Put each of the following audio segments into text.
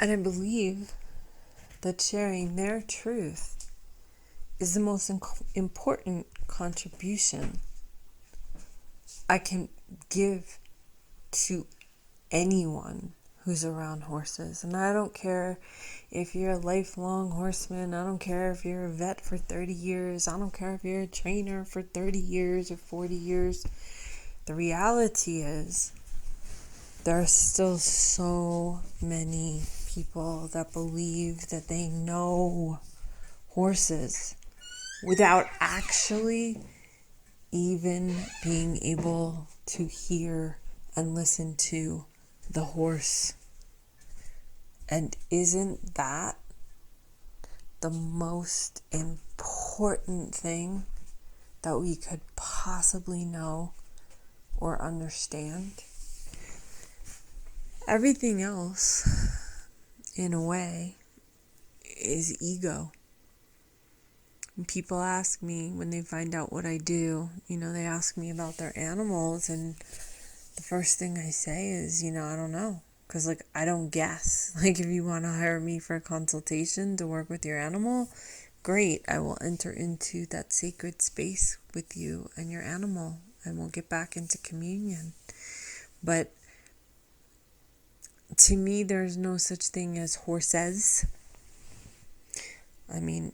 And I believe that sharing their truth is the most important contribution I can give to anyone who's around horses. And I don't care if you're a lifelong horseman. I don't care if you're a vet for 30 years. I don't care if you're a trainer for 30 years or 40 years. The reality is there are still so many people that believe that they know horses without actually even being able to hear and listen to the horse. And isn't that the most important thing that we could possibly know or understand? Everything else, in a way, is ego. When people ask me, when they find out what I do, they ask me about their animals, and the first thing I say is, I don't know. Because, I don't guess. If you want to hire me for a consultation to work with your animal, great. I will enter into that sacred space with you and your animal, and we'll get back into communion. But to me, there's no such thing as horses.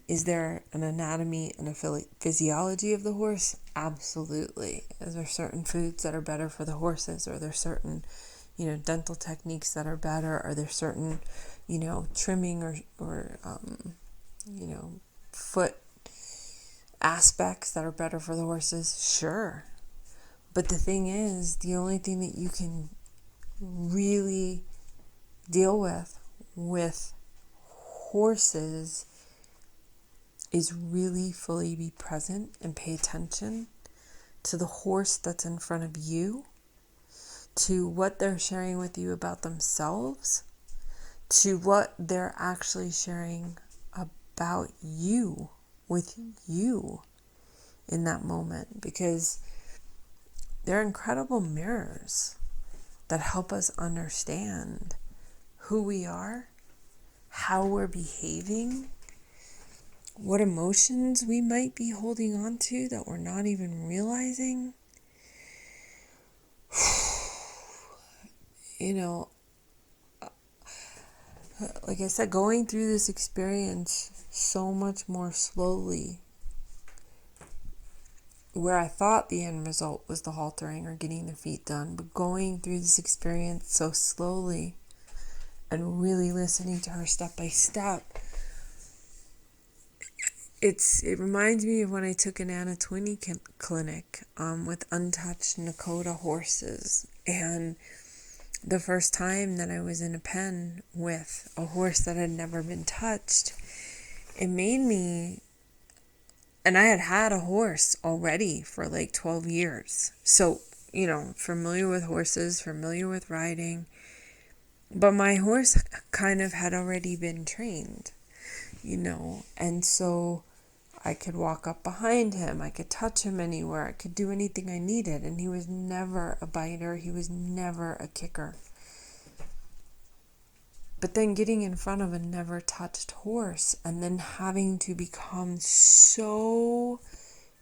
Is there an anatomy and a physiology of the horse? Absolutely. Is there certain foods that are better for the horses? Are there certain, dental techniques that are better? Are there certain, trimming or foot aspects that are better for the horses? Sure. But the thing is, the only thing that you can really deal with horses is really fully be present and pay attention to the horse that's in front of you, to what they're sharing with you about themselves, to what they're actually sharing about you, with you in that moment, because they're incredible mirrors that help us understand who we are, how we're behaving, what emotions we might be holding on to that we're not even realizing. Like I said, going through this experience so much more slowly, where I thought the end result was the haltering or getting the feet done, but going through this experience so slowly and really listening to her step by step, it reminds me of when I took an anatomy clinic with untouched Nakota horses. And the first time that I was in a pen with a horse that had never been touched, it made me, and I had a horse already for 12 years. So, familiar with horses, familiar with riding. But my horse kind of had already been trained, and so I could walk up behind him, I could touch him anywhere, I could do anything I needed, and he was never a biter, he was never a kicker. But then getting in front of a never touched horse and then having to become so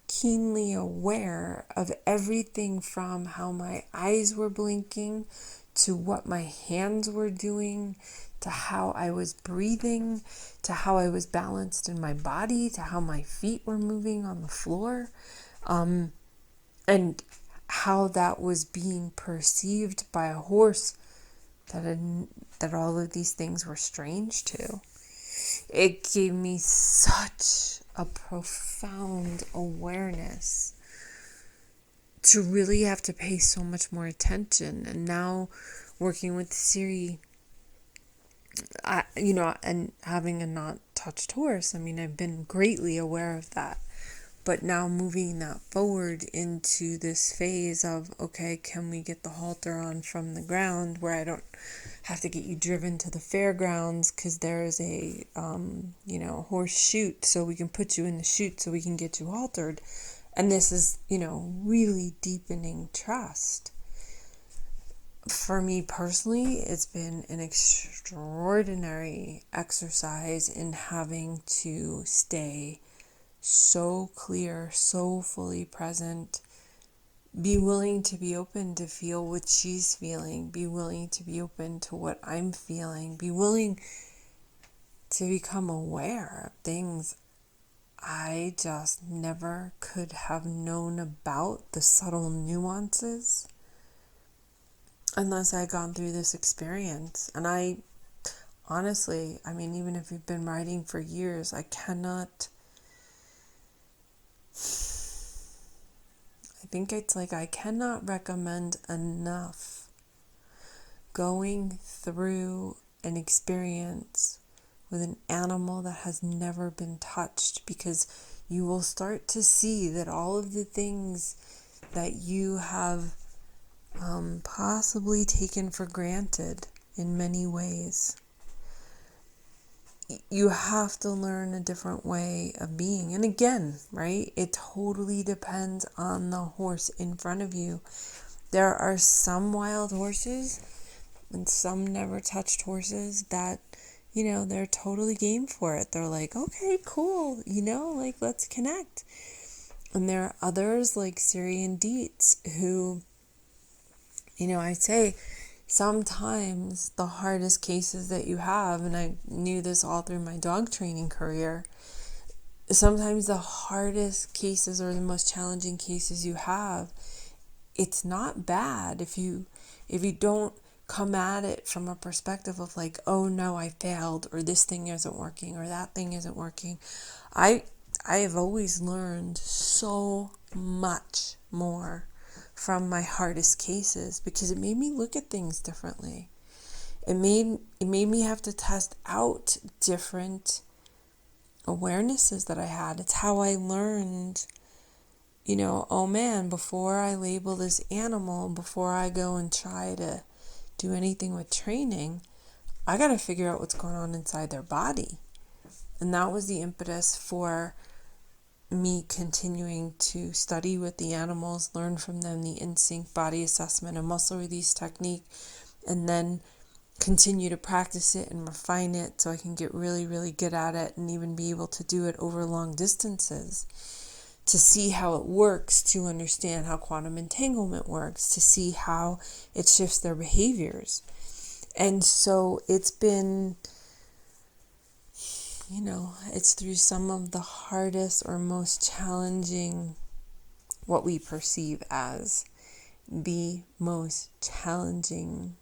keenly aware of everything from how my eyes were blinking to what my hands were doing, to how I was breathing, to how I was balanced in my body, to how my feet were moving on the floor, and how that was being perceived by a horse that all of these things were strange to. It gave me such a profound awareness to really have to pay so much more attention. And now working with Siri, and having a not touched horse, I've been greatly aware of that. But now moving that forward into this phase of, okay, can we get the halter on from the ground where I don't have to get you driven to the fairgrounds because there's a, horse chute, so we can put you in the chute so we can get you haltered. And this is, really deepening trust. for me personally, it's been an extraordinary exercise in having to stay so clear, so fully present, be willing to be open to feel what she's feeling, be willing to be open to what I'm feeling, be willing to become aware of things I just never could have known about, the subtle nuances, unless I had gone through this experience. And I honestly, I mean, even if you've been writing for years, I think it's like I cannot recommend enough going through an experience with an animal that has never been touched, because you will start to see that all of the things that you have possibly taken for granted in many ways, you have to learn a different way of being. And again, right, it totally depends on the horse in front of you. There are some wild horses and some never touched horses that, they're totally game for it. They're like, okay, cool, like, let's connect. And there are others like Siri and Dietz who, I say sometimes the hardest cases that you have, and I knew this all through my dog training career, sometimes the hardest cases or the most challenging cases you have, it's not bad if you don't come at it from a perspective of like, oh no, I failed, or this thing isn't working, or that thing isn't working. I have always learned so much more from my hardest cases, because it made me look at things differently. It made me have to test out different awarenesses that I had. It's how I learned, oh man, before I label this animal, before I go and try to do anything with training, I got to figure out what's going on inside their body. And that was the impetus for me continuing to study with the animals, learn from them the instinct, body assessment, and muscle release technique, and then continue to practice it and refine it so I can get really, really good at it and even be able to do it over long distances, to see how it works, to understand how quantum entanglement works, to see how it shifts their behaviors. And so it's been, it's through some of the hardest or most challenging, what we perceive as the most challenging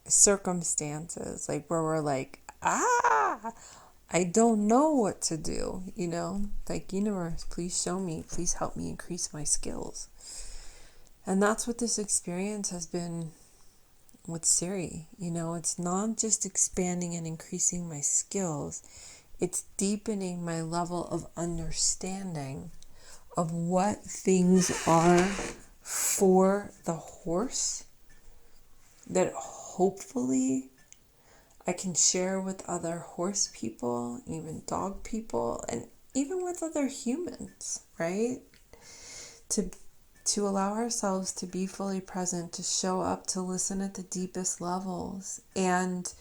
circumstances, like where we're like, I don't know what to do, like, universe, please show me, please help me increase my skills. And that's what this experience has been with Siri. It's not just expanding and increasing my skills, it's deepening my level of understanding of what things are for the horse that hopefully I can share with other horse people, even dog people, and even with other humans, right? To allow ourselves to be fully present, to show up, to listen at the deepest levels, and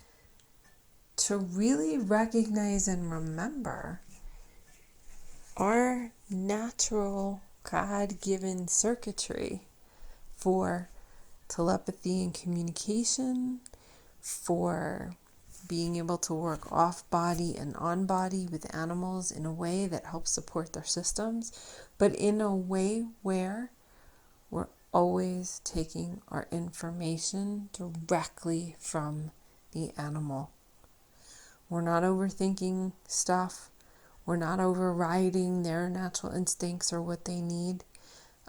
to really recognize and remember our natural God-given circuitry for telepathy and communication, for being able to work off body and on body with animals in a way that helps support their systems, but in a way where we're always taking our information directly from the animal. We're not overthinking stuff. We're not overriding their natural instincts or what they need.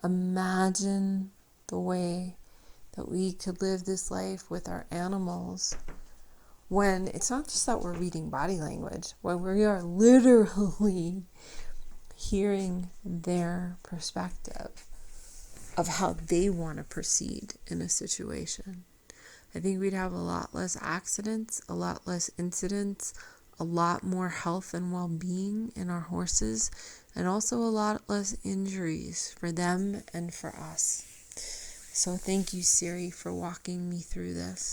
Imagine the way that we could live this life with our animals, when it's not just that we're reading body language, when we are literally hearing their perspective of how they want to proceed in a situation. I think we'd have a lot less accidents, a lot less incidents, a lot more health and well-being in our horses, and also a lot less injuries for them and for us. So thank you, Siri, for walking me through this.